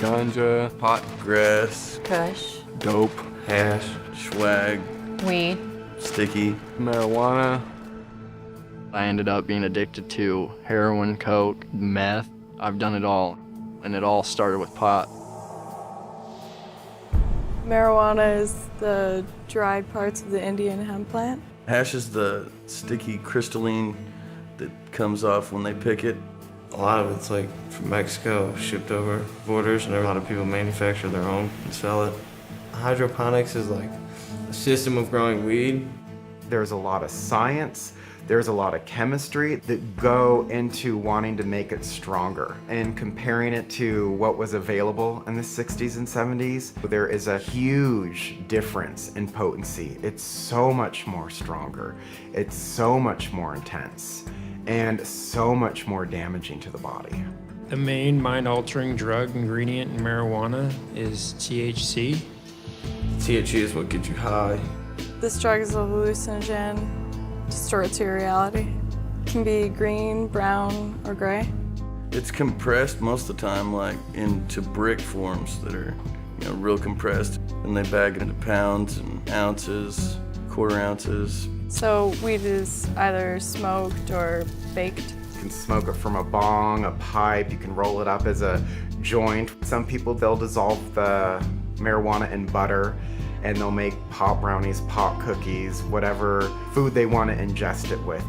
ganja, pot, grass, Kush, dope, hash, swag, weed, sticky. marijuana. I ended up being addicted to heroin, coke, meth. I've done it all, and it all started with pot. Marijuana is the dried parts of the Indian hemp plant. Hash is the sticky crystalline that comes off when they pick it. A lot of it's like from Mexico, shipped over borders, and a lot of people manufacture their own and sell it. Hydroponics is like a system of growing weed. There's a lot of science, there's a lot of chemistry that go into wanting to make it stronger. And comparing it to what was available in the 60s and 70s, there is a huge difference in potency. It's so much more stronger, it's so much more intense, and so much more damaging to the body. The main mind-altering drug ingredient in marijuana is THC. THC is what gets you high. This drug is a hallucinogen, distorts your reality. It can be green, brown, or gray. It's compressed most of the time, like into brick forms that are, real compressed. And they bag it into pounds and ounces, quarter ounces. So weed is either smoked or baked. You can smoke it from a bong, a pipe, you can roll it up as a joint. Some people, they'll dissolve the marijuana in butter and they'll make pot brownies, pot cookies, whatever food they want to ingest it with.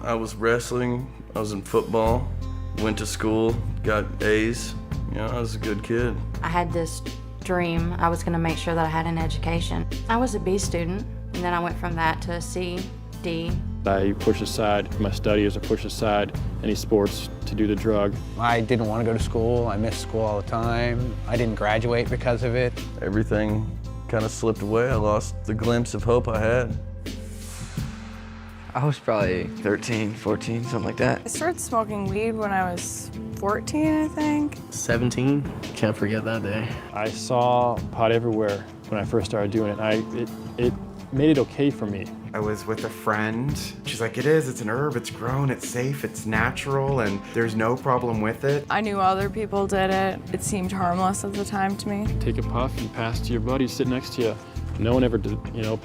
I was wrestling, I was in football, went to school, got A's. I was a good kid. I had this dream. I was going to make sure that I had an education. I was a B student, and then I went from that to a C, D. I pushed aside my studies, I pushed aside any sports to do the drug. I didn't want to go to school. I missed school all the time. I didn't graduate because of it. Everything kind of slipped away. I lost the glimpse of hope I had. I was probably 13, 14, something like that. I started smoking weed when I was 14, I think. 17, can't forget that day. I saw pot everywhere when I first started doing it. It made it okay for me. I was with a friend. She's like, it's an herb, it's grown, it's safe, it's natural, and there's no problem with it. I knew other people did it. It seemed harmless at the time to me. Take a puff and pass it to your buddy sitting next to you. No one ever did,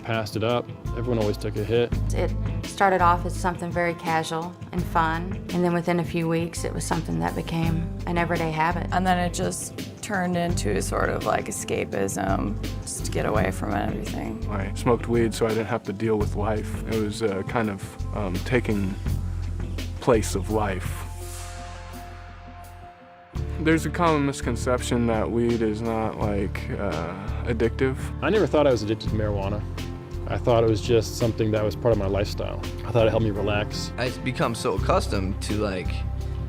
passed it up. Everyone always took a hit. It started off as something very casual and fun, and then within a few weeks, it was something that became an everyday habit. And then it just turned into sort of like escapism, just to get away from everything. I smoked weed so I didn't have to deal with life. It was kind of taking place of life. There's a common misconception that weed is not addictive. I never thought I was addicted to marijuana. I thought it was just something that was part of my lifestyle. I thought it helped me relax. I've become so accustomed to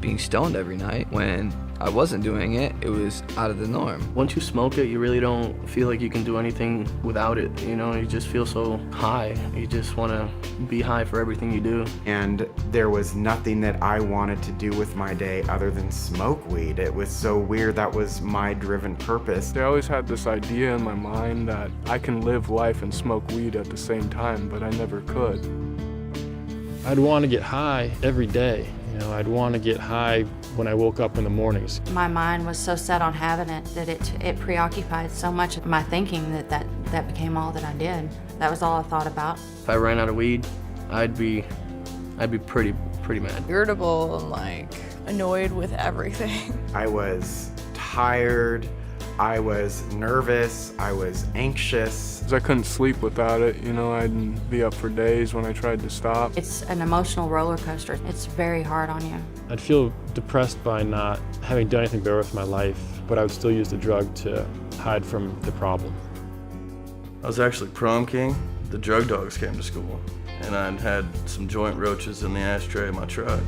being stoned every night. When I wasn't doing it, it was out of the norm. Once you smoke it, you really don't feel like you can do anything without it. You just feel so high. You just want to be high for everything you do. And there was nothing that I wanted to do with my day other than smoke weed. It was so weird. That was my driven purpose. I always had this idea in my mind that I can live life and smoke weed at the same time, but I never could. I'd want to get high every day. I'd want to get high when I woke up in the mornings. My mind was so set on having it that it preoccupied so much of my thinking that became all that I did. That was all I thought about. If I ran out of weed, I'd be pretty mad. Irritable and annoyed with everything. I was tired, I was nervous, I was anxious. I couldn't sleep without it. I'd be up for days when I tried to stop. It's an emotional roller coaster. It's very hard on you. I'd feel depressed by not having done anything better with my life, but I would still use the drug to hide from the problem. I was actually prom king. The drug dogs came to school, and I'd had some joint roaches in the ashtray of my truck.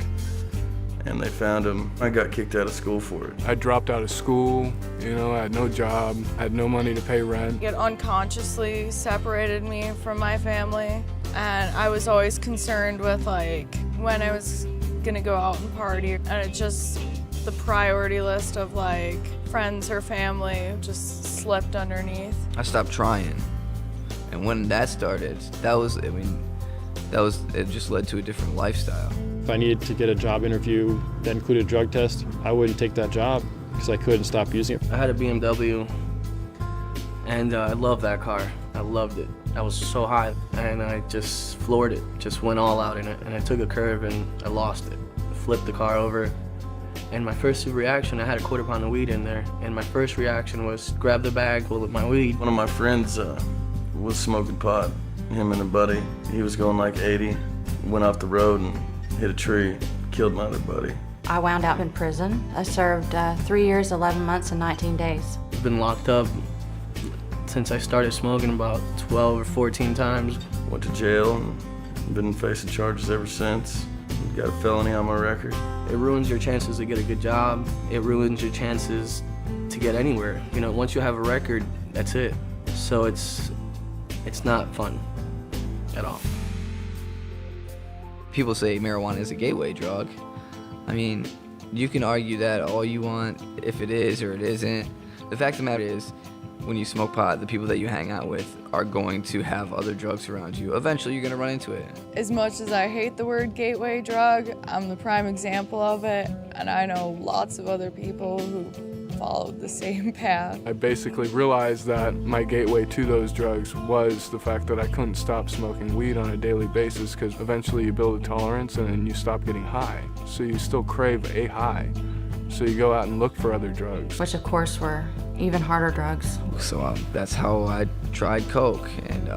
And they found them. I got kicked out of school for it. I dropped out of school, I had no job, I had no money to pay rent. It unconsciously separated me from my family, and I was always concerned with when I was gonna go out and party, and it just, the priority list of friends or family just slipped underneath. I stopped trying, and when that started, it just led to a different lifestyle. If I needed to get a job interview that included a drug test, I wouldn't take that job because I couldn't stop using it. I had a BMW, and I loved that car. I loved it. I was so high, and I just floored it, just went all out in it, and I took a curve and I lost it. Flipped the car over, and my first reaction, I had a quarter-pound of weed in there, and my first reaction was grab the bag full of my weed. One of my friends was smoking pot, him and a buddy. He was going like 80, went off the road and hit a tree, killed my other buddy. I wound up in prison. I served 3 years, 11 months, and 19 days. I've been locked up since I started smoking about 12 or 14 times. Went to jail and been facing charges ever since. Got a felony on my record. It ruins your chances to get a good job. It ruins your chances to get anywhere. You know, once you have a record, that's it. So it's not fun at all. People say marijuana is a gateway drug. I mean, you can argue that all you want, if it is or it isn't. The fact of the matter is, when you smoke pot, the people that you hang out with are going to have other drugs around you. Eventually, you're going to run into it. As much as I hate the word gateway drug, I'm the prime example of it, and I know lots of other people who followed the same path. I basically realized that my gateway to those drugs was the fact that I couldn't stop smoking weed on a daily basis, because eventually you build a tolerance and then you stop getting high. So you still crave a high. So you go out and look for other drugs. Which of course were even harder drugs. So that's how I tried coke. And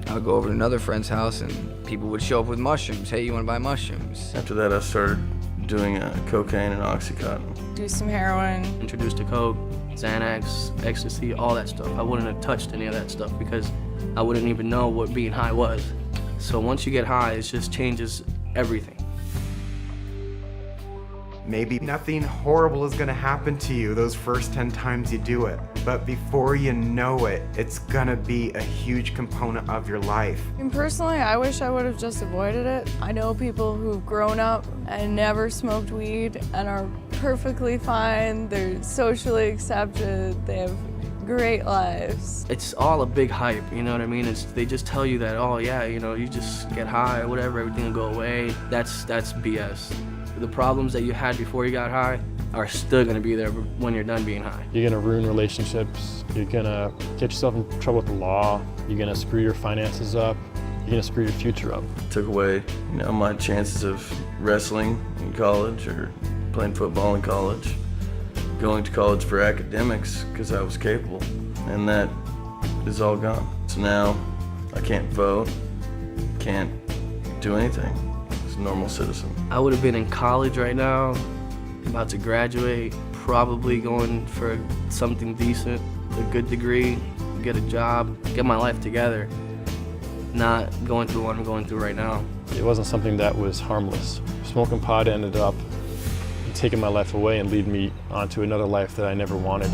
I'll go over to another friend's house and people would show up with mushrooms. Hey, you want to buy mushrooms? After that, I started doing cocaine and Oxycontin. Do some heroin. Introduced to coke, Xanax, ecstasy, all that stuff. I wouldn't have touched any of that stuff because I wouldn't even know what being high was. So once you get high, it just changes everything. Maybe nothing horrible is gonna happen to you those first 10 times you do it, but before you know it, it's gonna be a huge component of your life. And personally, I wish I would have just avoided it. I know people who've grown up and never smoked weed and are perfectly fine. They're socially accepted. They have great lives. It's all a big hype, you know what I mean? They just tell you that, oh yeah, you know, you just get high or whatever, everything will go away. That's BS. The problems that you had before you got high are still gonna be there when you're done being high. You're gonna ruin relationships. You're gonna get yourself in trouble with the law. You're gonna screw your finances up. You're gonna screw your future up. Took away, you know, my chances of wrestling in college or playing football in college, going to college for academics because I was capable, and that is all gone. So now I can't vote, can't do anything as a normal citizen. I would have been in college right now, about to graduate, probably going for something decent, a good degree, get a job, get my life together, not going through what I'm going through right now. It wasn't something that was harmless. Smoking pot ended up taking my life away and leading me onto another life that I never wanted.